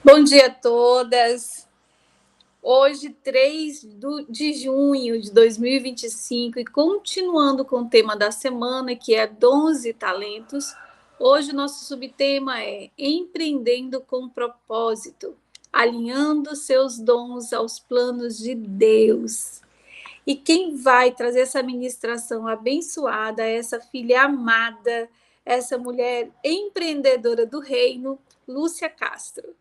Bom dia a todas. Hoje, 3 de junho de 2025, e continuando com o tema da semana, que é dons e talentos, hoje o nosso subtema é empreendendo com propósito, alinhando seus dons aos planos de Deus. E quem vai trazer essa ministração abençoada é essa filha amada, essa mulher empreendedora do reino, Lúcia Castro.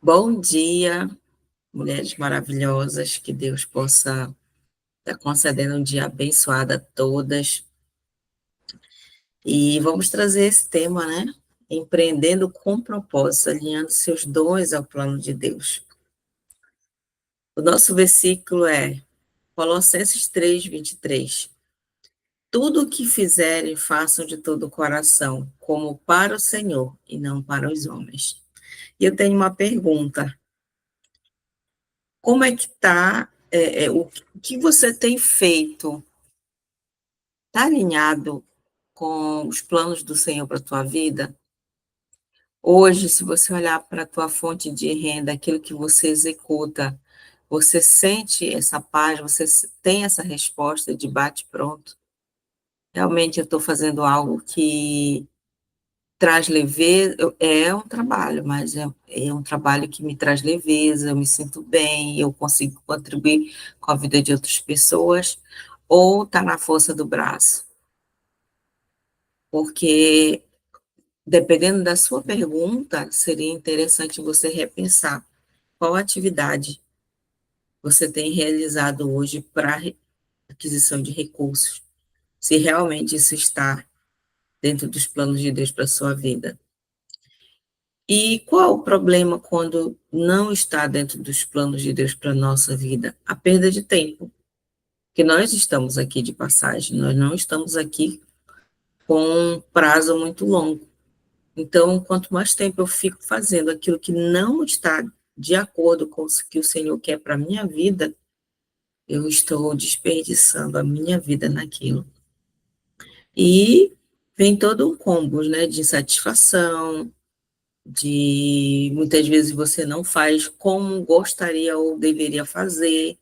Bom dia, mulheres maravilhosas, que Deus possa estar concedendo um dia abençoado a todas. E vamos trazer esse tema, né? Empreendendo com propósito, alinhando seus dons ao plano de Deus. O nosso versículo é Colossenses 3:23. Tudo o que fizerem, façam de todo o coração, como para o Senhor e não para os homens. E eu tenho uma pergunta. Como é que está, o que você tem feito? Está alinhado com os planos do Senhor para a tua vida? Hoje, se você olhar para a tua fonte de renda, aquilo que você executa, você sente essa paz, você tem essa resposta de bate-pronto? Realmente eu estou fazendo algo que traz leveza, é um trabalho, mas é um trabalho que me traz leveza, eu me sinto bem, eu consigo contribuir com a vida de outras pessoas, ou está na força do braço? Porque dependendo da sua pergunta, seria interessante você repensar qual atividade você tem realizado hoje para aquisição de recursos, se realmente isso está dentro dos planos de Deus para a sua vida. E qual o problema quando não está dentro dos planos de Deus para a nossa vida? A perda de tempo, que nós estamos aqui de passagem, nós não estamos aqui com um prazo muito longo. Então, quanto mais tempo eu fico fazendo aquilo que não está de acordo com o que o Senhor quer para a minha vida, eu estou desperdiçando a minha vida naquilo. E vem todo um combo, né, de insatisfação, de muitas vezes você não faz como gostaria ou deveria fazer,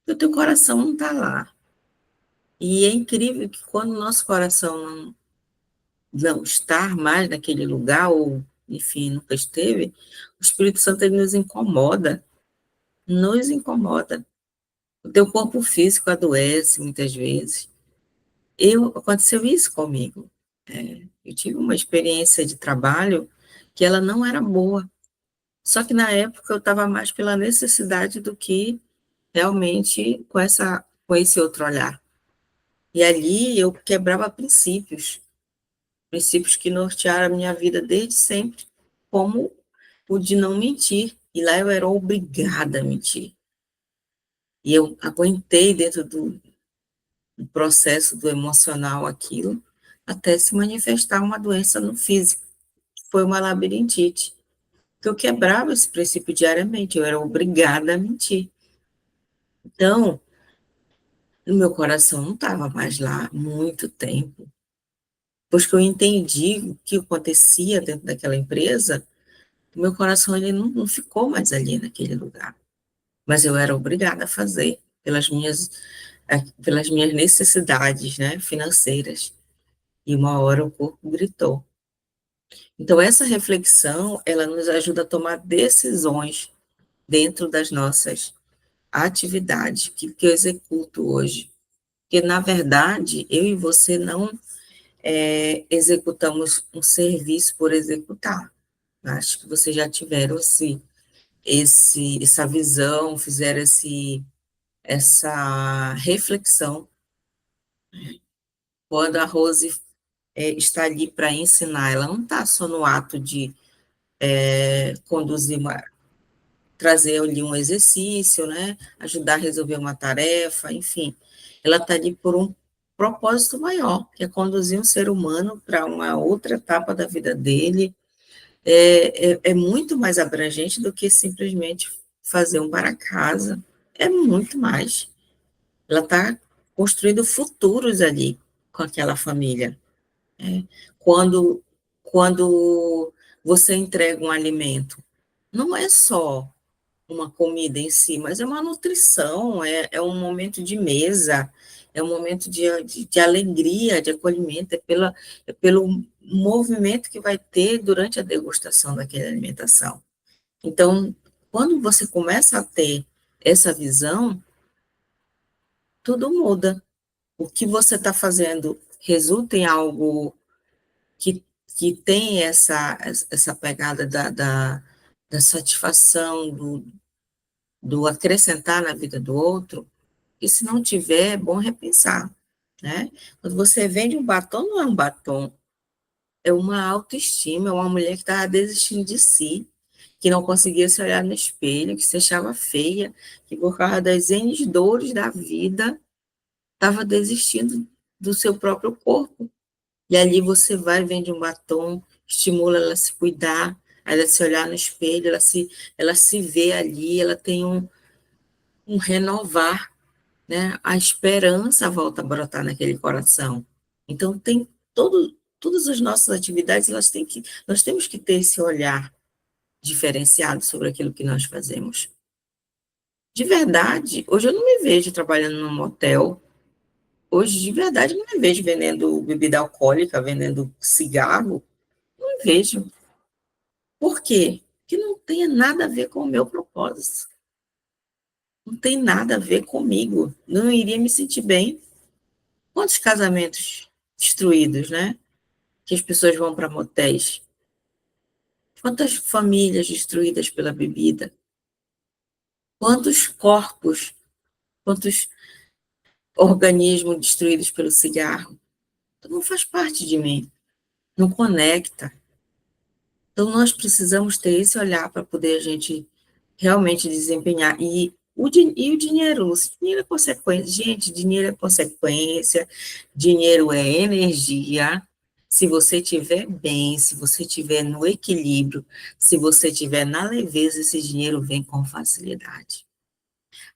e o teu coração não está lá. E é incrível que quando o nosso coração não estar mais naquele lugar, ou, enfim, nunca esteve, o Espírito Santo ele nos incomoda. O teu corpo físico adoece muitas vezes. Aconteceu isso comigo. Eu tive uma experiência de trabalho que ela não era boa. Só que na época eu estava mais pela necessidade do que realmente com esse outro olhar. E ali eu quebrava princípios que nortearam a minha vida desde sempre, como o de não mentir. E lá eu era obrigada a mentir. E eu aguentei dentro do processo do emocional aquilo, até se manifestar uma doença no físico. Foi uma labirintite. Que eu quebrava esse princípio diariamente, eu era obrigada a mentir. Então, o meu coração não estava mais lá há muito tempo. Depois que eu entendi o que acontecia dentro daquela empresa, o meu coração ele não ficou mais ali naquele lugar. Mas eu era obrigada a fazer pelas minhas necessidades, né, financeiras. E uma hora o corpo gritou. Então, essa reflexão, ela nos ajuda a tomar decisões dentro das nossas atividades que eu executo hoje. Porque, na verdade, eu e você não executamos um serviço por executar. Acho que vocês já tiveram essa visão, fizeram essa reflexão. Quando a Rose está ali para ensinar, ela não está só no ato de conduzir trazer ali um exercício, né? Ajudar a resolver uma tarefa, enfim. Ela está ali por um propósito maior, que é conduzir um ser humano para uma outra etapa da vida dele. É muito mais abrangente do que simplesmente fazer um para casa. É muito mais. Ela está construindo futuros ali com aquela família. Quando, quando você entrega um alimento, não é só uma comida em si, mas é uma nutrição, é um momento de mesa, é um momento de alegria, de acolhimento, é pelo movimento que vai ter durante a degustação daquela alimentação. Então, quando você começa a ter essa visão, tudo muda. O que você está fazendo resulta em algo que, que tem essa pegada da satisfação, do acrescentar na vida do outro, e se não tiver, é bom repensar, né? Quando você vende um batom, não é um batom, é uma autoestima, é uma mulher que estava desistindo de si, que não conseguia se olhar no espelho, que se achava feia, que por causa das N dores da vida, estava desistindo do seu próprio corpo. E ali você vai, vende um batom, estimula ela a se cuidar, ela se olhar no espelho, ela se vê ali, ela tem um renovar, né? A esperança volta a brotar naquele coração. Então, tem todas as nossas atividades, nós temos que ter esse olhar diferenciado sobre aquilo que nós fazemos. De verdade, hoje eu não me vejo trabalhando num motel. Hoje, de verdade, eu não me vejo vendendo bebida alcoólica, vendendo cigarro. Não me vejo. Por quê? Que não tem nada a ver com o meu propósito. Não tem nada a ver comigo. Não iria me sentir bem. Quantos casamentos destruídos, né? Que as pessoas vão para motéis. Quantas famílias destruídas pela bebida. Quantos corpos, quantos organismos destruídos pelo cigarro. Então, não faz parte de mim. Não conecta. Então, nós precisamos ter esse olhar para poder a gente realmente desempenhar. E o dinheiro, dinheiro é consequência. Gente, dinheiro é consequência, dinheiro é energia. Se você estiver bem, se você estiver no equilíbrio, se você estiver na leveza, esse dinheiro vem com facilidade.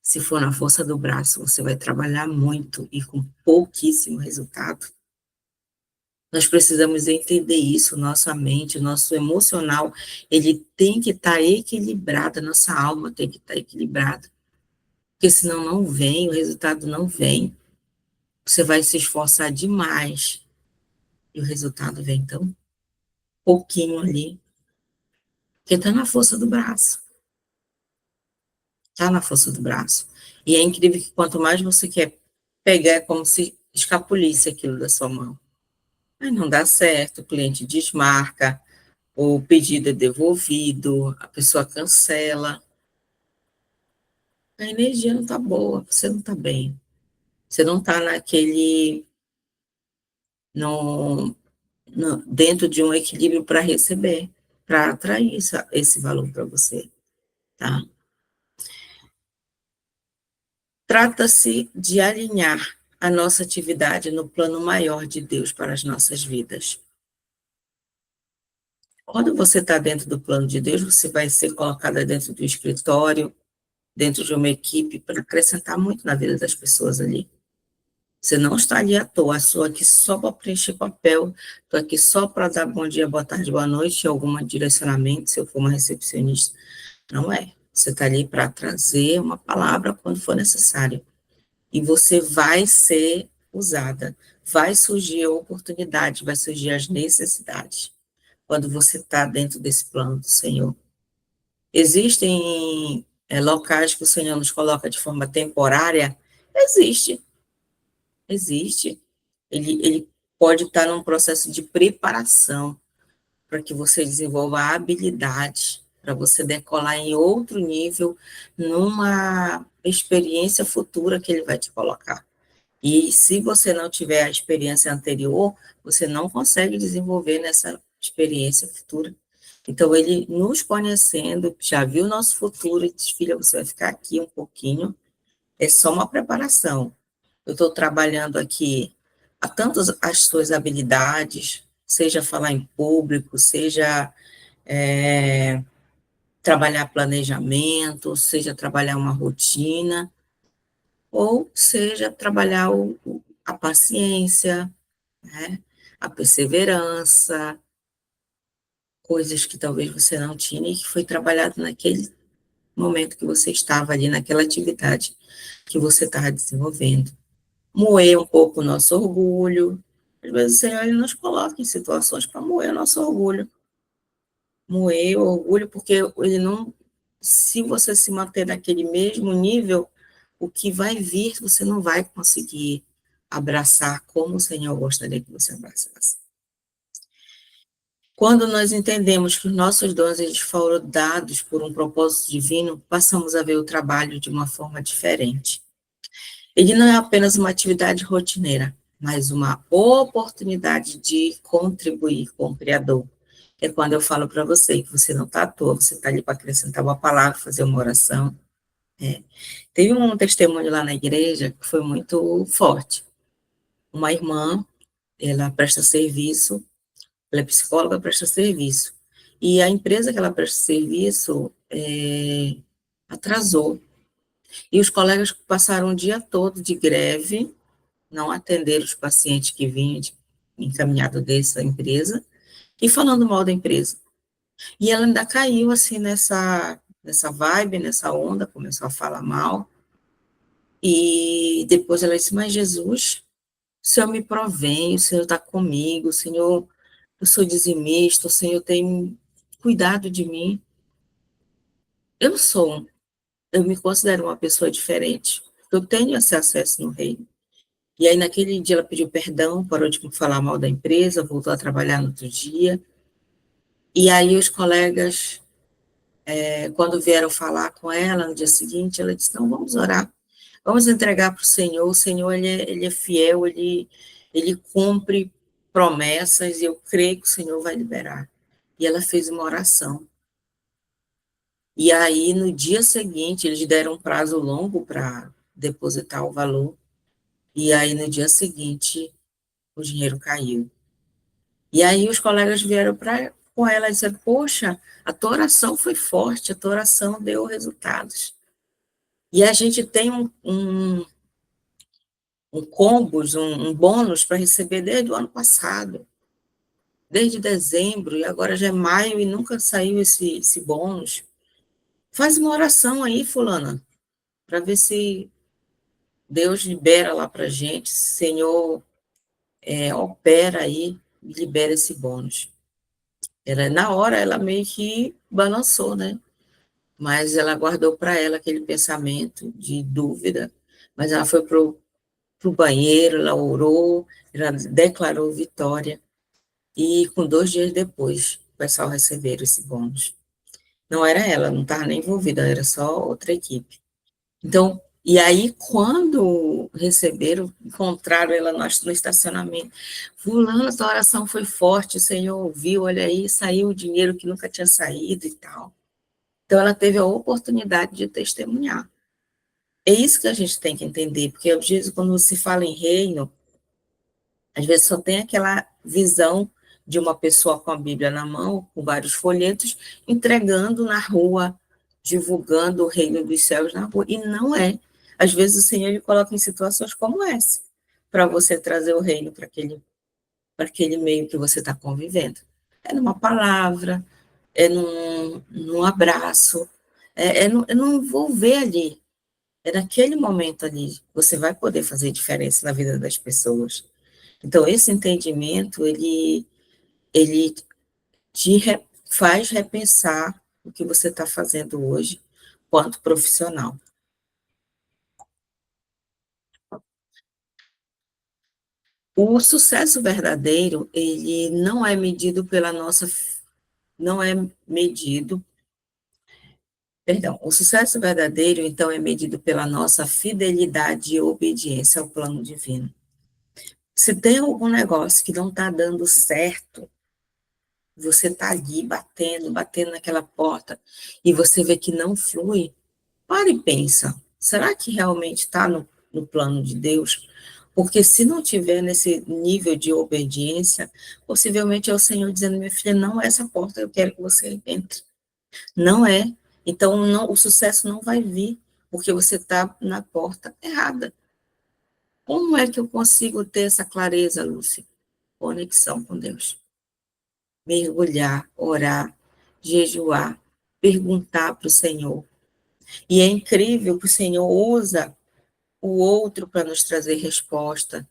Se for na força do braço, você vai trabalhar muito e com pouquíssimo resultado. Nós precisamos entender isso, nossa mente, nosso emocional, ele tem que estar equilibrado, a nossa alma tem que estar equilibrada, porque senão não vem, o resultado não vem. Você vai se esforçar demais e o resultado vem tão pouquinho ali, porque está na força do braço, está na força do braço. E é incrível que quanto mais você quer pegar, é como se escapulisse aquilo da sua mão. Mas não dá certo, o cliente desmarca, o pedido é devolvido, a pessoa cancela, a energia não está boa, você não está bem, você não está no, dentro de um equilíbrio para receber, para atrair esse valor para você, tá? Trata-se de alinhar a nossa atividade no plano maior de Deus para as nossas vidas. Quando você está dentro do plano de Deus, você vai ser colocada dentro do escritório, dentro de uma equipe, para acrescentar muito na vida das pessoas ali. Você não está ali à toa, estou aqui só para preencher papel, estou aqui só para dar bom dia, boa tarde, boa noite, algum direcionamento, se eu for uma recepcionista. Não é. Você está ali para trazer uma palavra quando for necessário. E você vai ser usada. Vai surgir a oportunidade, vai surgir as necessidades, quando você está dentro desse plano do Senhor. Existem locais que o Senhor nos coloca de forma temporária? Existe, existe. Ele pode estar num processo de preparação para que você desenvolva habilidades, para você decolar em outro nível, numa experiência futura que ele vai te colocar. E se você não tiver a experiência anterior, você não consegue desenvolver nessa experiência futura. Então, ele nos conhecendo, já viu o nosso futuro e diz, filha, você vai ficar aqui um pouquinho, é só uma preparação. Eu estou trabalhando aqui a tantas as suas habilidades, seja falar em público, seja trabalhar planejamento, seja trabalhar uma rotina, ou seja trabalhar a paciência, né, a perseverança, coisas que talvez você não tinha e que foi trabalhado naquele momento que você estava ali, naquela atividade que você estava desenvolvendo. Moer um pouco o nosso orgulho. Às vezes o Senhor ele nos coloca em situações para moer o nosso orgulho. Moer o orgulho, porque ele não. Se você se manter naquele mesmo nível, o que vai vir, você não vai conseguir abraçar como o Senhor gostaria que você abraçasse. Quando nós entendemos que os nossos dons eles foram dados por um propósito divino, passamos a ver o trabalho de uma forma diferente. Ele não é apenas uma atividade rotineira, mas uma oportunidade de contribuir com o Criador. É quando eu falo para você que você não está à toa, você está ali para acrescentar uma palavra, fazer uma oração. É. Teve um testemunho lá na igreja que foi muito forte. Uma irmã, ela presta serviço, ela é psicóloga, presta serviço. E a empresa que ela presta serviço atrasou. E os colegas passaram o dia todo de greve, não atenderam os pacientes que vinham encaminhado dessa empresa, e falando mal da empresa. E ela ainda caiu, assim, nessa vibe, nessa onda, começou a falar mal, e depois ela disse, mas Jesus, o Senhor me provém, o Senhor está comigo, o Senhor, eu sou dizimista, o Senhor tem cuidado de mim. Eu me considero uma pessoa diferente, eu tenho esse acesso no reino. E aí, naquele dia, ela pediu perdão, parou de falar mal da empresa, voltou a trabalhar no outro dia. E aí, os colegas, quando vieram falar com ela no dia seguinte, ela disse: não, vamos orar, vamos entregar para o Senhor ele é fiel, ele cumpre promessas, e eu creio que o Senhor vai liberar. E ela fez uma oração. E aí, no dia seguinte, eles deram um prazo longo para depositar o valor. E aí, no dia seguinte, o dinheiro caiu. E aí os colegas vieram com ela e disseram, poxa, a tua oração foi forte, a tua oração deu resultados. E a gente tem um combos, um bônus para receber desde o ano passado, desde dezembro, e agora já é maio e nunca saiu esse bônus. Faz uma oração aí, fulana, para ver se Deus libera lá para a gente, Senhor, opera aí e libera esse bônus. Na hora, ela meio que balançou, né? Mas ela guardou para ela aquele pensamento de dúvida, mas ela foi para o banheiro, ela orou, ela declarou vitória, e com 2 dias depois, o pessoal receberam esse bônus. Não era ela, não estava nem envolvida, era só outra equipe. Então, e aí, quando receberam, encontraram ela no estacionamento, fulano, a oração foi forte, o Senhor ouviu, olha aí, saiu o dinheiro que nunca tinha saído e tal. Então, ela teve a oportunidade de testemunhar. É isso que a gente tem que entender, porque às vezes, quando se fala em reino, às vezes só tem aquela visão de uma pessoa com a Bíblia na mão, com vários folhetos, entregando na rua, divulgando o reino dos céus na rua, e não é. Às vezes o Senhor ele coloca em situações como essa, para você trazer o reino para aquele meio que você está convivendo. É numa palavra, é num abraço, é num envolver ali. É naquele momento ali que você vai poder fazer diferença na vida das pessoas. Então, esse entendimento, ele faz repensar o que você está fazendo hoje, quanto profissional. O sucesso verdadeiro, ele não é medido pela nossa, não é medido, perdão, o sucesso verdadeiro, então, é medido pela nossa fidelidade e obediência ao plano divino. Se tem algum negócio que não está dando certo, você está ali batendo, batendo naquela porta, e você vê que não flui, para e pensa, será que realmente está no plano de Deus? Porque se não tiver nesse nível de obediência, possivelmente é o Senhor dizendo, minha filha, não é essa porta que eu quero que você entre. Não é. Então, não, o sucesso não vai vir, porque você está na porta errada. Como é que eu consigo ter essa clareza, Lúcia? Conexão com Deus. mergulhar, orar, jejuar, perguntar para o Senhor. E é incrível que o Senhor usa o outro para nos trazer resposta.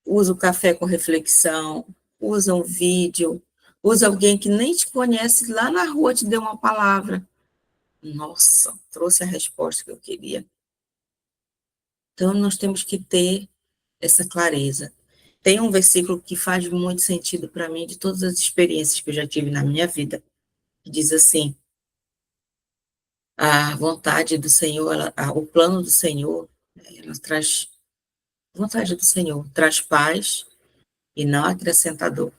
Usa o café com reflexão, usa um vídeo, usa alguém que nem te conhece lá na rua te deu uma palavra. Nossa, trouxe a resposta que eu queria. Então, nós temos que ter essa clareza. Tem um versículo que faz muito sentido para mim, de todas as experiências que eu já tive na minha vida, que diz assim: a vontade do Senhor, o plano do Senhor, ela traz, a vontade do Senhor traz paz e não acrescenta dor.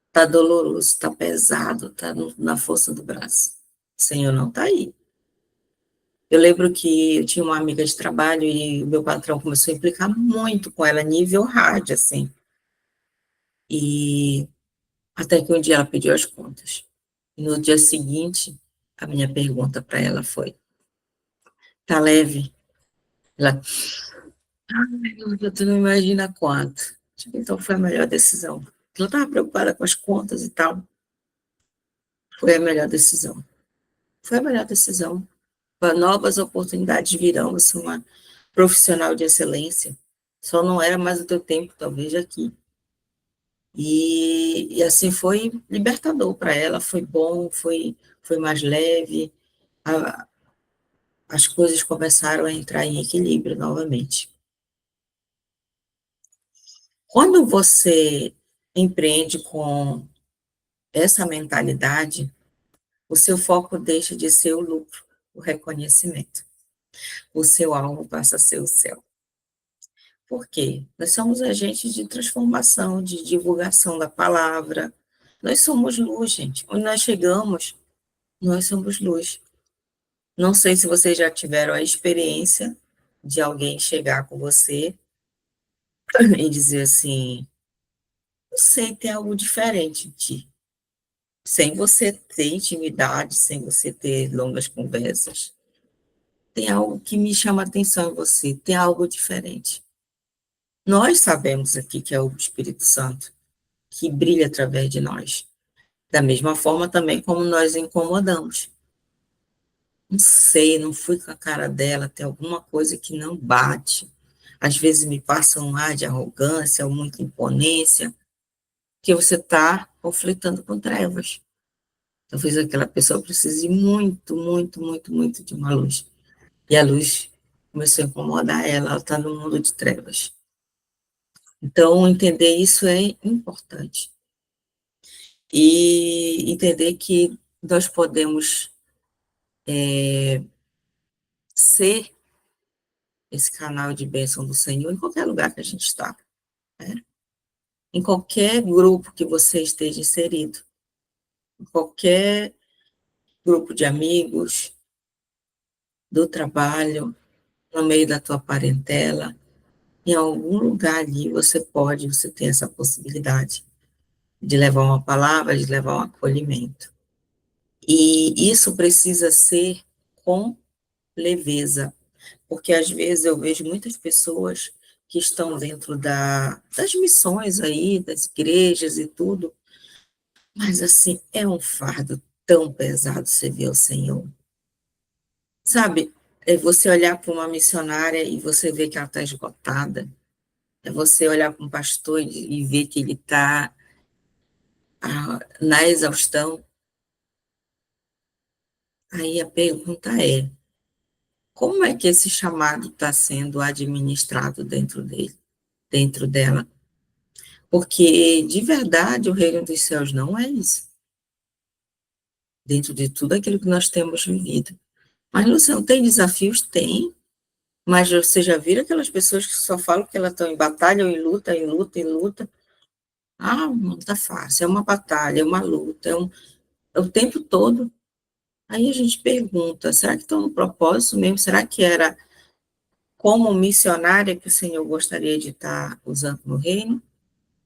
Está doloroso, está pesado, está na força do braço. O Senhor não está aí. Eu lembro que eu tinha uma amiga de trabalho e o meu patrão começou a implicar muito com ela, nível hard, assim. E até que um dia ela pediu as contas. E no dia seguinte, a minha pergunta para ela foi: tá leve? Ela, tu não imagina quanto. Então foi a melhor decisão. Ela estava preocupada com as contas e tal. Foi a melhor decisão. Foi a melhor decisão. Novas oportunidades virão, você é uma profissional de excelência. Só não era mais o teu tempo, talvez, aqui. E assim foi libertador para ela, foi bom, foi mais leve, a, as coisas começaram a entrar em equilíbrio novamente. Quando você empreende com essa mentalidade, o seu foco deixa de ser o lucro, o reconhecimento. O seu alvo passa a ser o céu. Por quê? Nós somos agentes de transformação, de divulgação da palavra. Nós somos luz, gente. Onde nós chegamos, nós somos luz. Não sei se vocês já tiveram a experiência de alguém chegar com você e dizer assim: não sei, tem algo diferente em ti. Sem você ter intimidade, sem você ter longas conversas. Tem algo que me chama a atenção em você, tem algo diferente. Nós sabemos aqui que é o Espírito Santo, que brilha através de nós. Da mesma forma também como nós incomodamos. Não sei, não fui com a cara dela, tem alguma coisa que não bate. Às vezes me passa um ar de arrogância ou muita imponência, que você está conflitando com trevas. Talvez aquela pessoa precise muito, muito, muito, muito de uma luz. E a luz começou a incomodar ela está no mundo de trevas. Então, entender isso é importante. E entender que nós podemos ser esse canal de bênção do Senhor em qualquer lugar que a gente está, né? Em qualquer grupo que você esteja inserido, em qualquer grupo de amigos, do trabalho, no meio da tua parentela, em algum lugar ali você tem essa possibilidade de levar uma palavra, de levar um acolhimento. E isso precisa ser com leveza, porque às vezes eu vejo muitas pessoas que estão dentro das missões aí, das igrejas e tudo, mas assim, é um fardo tão pesado servir ao Senhor. Sabe, é você olhar para uma missionária e você ver que ela está esgotada, é você olhar para um pastor e ver que ele está na exaustão. Aí a pergunta é: como é que esse chamado está sendo administrado dentro dele, dentro dela? Porque, de verdade, o reino dos céus não é isso. Dentro de tudo aquilo que nós temos vivido. Mas, Luciano, tem desafios? Tem. Mas você já viram aquelas pessoas que só falam que elas estão em batalha, ou em luta, em luta, em luta? Ah, não está fácil. É uma batalha, é uma luta, é o tempo todo. Aí a gente pergunta, será que estão no propósito mesmo? Será que era como missionária que o Senhor gostaria de estar usando no reino?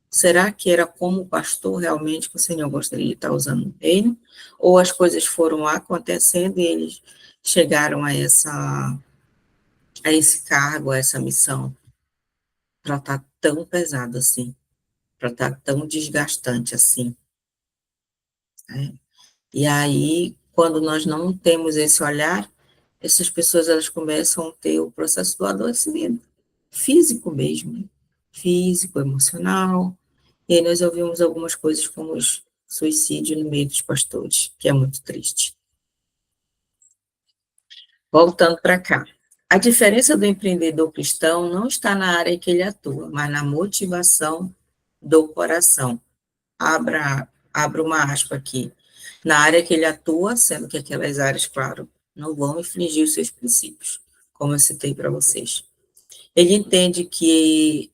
Será que era como pastor realmente que o Senhor gostaria de estar usando no reino? Ou as coisas foram acontecendo e eles chegaram a esse cargo, a essa missão, para estar tão pesado assim? para estar tão desgastante assim, né? E aí, quando nós não temos esse olhar, essas pessoas elas começam a ter o processo do adoecimento físico mesmo, né? Físico, emocional. E aí nós ouvimos algumas coisas como suicídio no meio dos pastores, que é muito triste. Voltando para cá. A diferença do empreendedor cristão não está na área que ele atua, mas na motivação do coração. Abra uma aspa aqui. Na área que ele atua, sendo que aquelas áreas, claro, não vão infringir os seus princípios, como eu citei para vocês. Ele entende que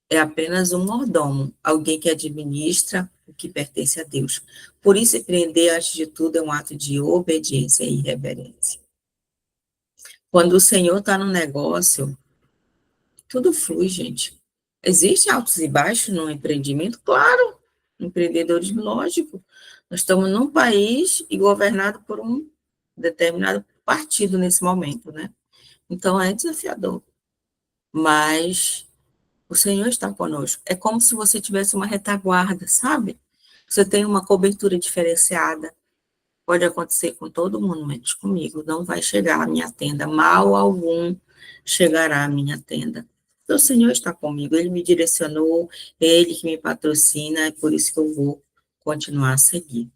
é apenas um mordomo, alguém que administra o que pertence a Deus. Por isso, empreender, antes de tudo, é um ato de obediência e reverência. Quando o Senhor está no negócio, tudo flui, gente. Existem altos e baixos no empreendimento? Claro, empreendedorismo, lógico. Nós estamos num país e governado por um determinado partido nesse momento, né? Então é desafiador. Mas o Senhor está conosco. É como se você tivesse uma retaguarda, sabe? Você tem uma cobertura diferenciada. Pode acontecer com todo mundo, menos comigo. Não vai chegar à minha tenda. Mal algum chegará à minha tenda. O Senhor está comigo. Ele me direcionou, Ele que me patrocina, é por isso que eu vou continuar a seguir.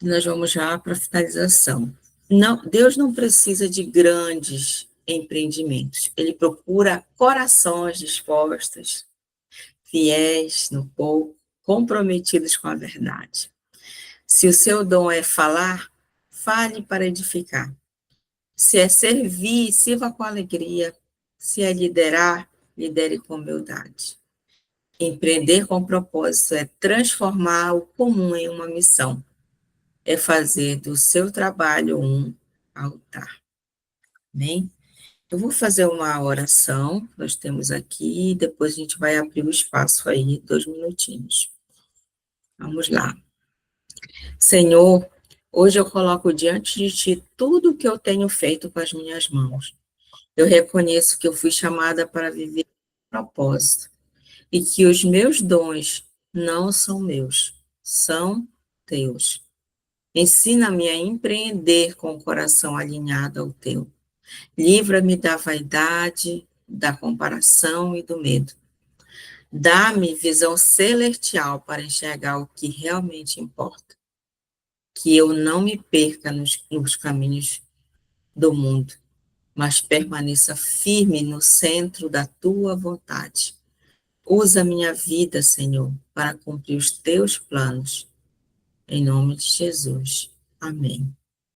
Nós vamos já para a finalização. Não, Deus não precisa de grandes empreendimentos. Ele procura corações dispostos, fiéis no pouco, comprometidos com a verdade. Se o seu dom é falar, fale para edificar. Se é servir, sirva com alegria. Se é liderar, lidere com humildade. Empreender com propósito é transformar o comum em uma missão. É fazer do seu trabalho um altar. Amém? Eu vou fazer uma oração, nós temos aqui, depois a gente vai abrir o espaço aí, 2 minutinhos. Vamos lá. Senhor, hoje eu coloco diante de Ti tudo o que eu tenho feito com as minhas mãos. Eu reconheço que eu fui chamada para viver com propósito e que os meus dons não são meus, são Teus. Ensina-me a empreender com o coração alinhado ao Teu. Livra-me da vaidade, da comparação e do medo. Dá-me visão celestial para enxergar o que realmente importa. Que eu não me perca nos caminhos do mundo, mas permaneça firme no centro da tua vontade. Usa minha vida, Senhor, para cumprir os teus planos. Em nome de Jesus. Amém.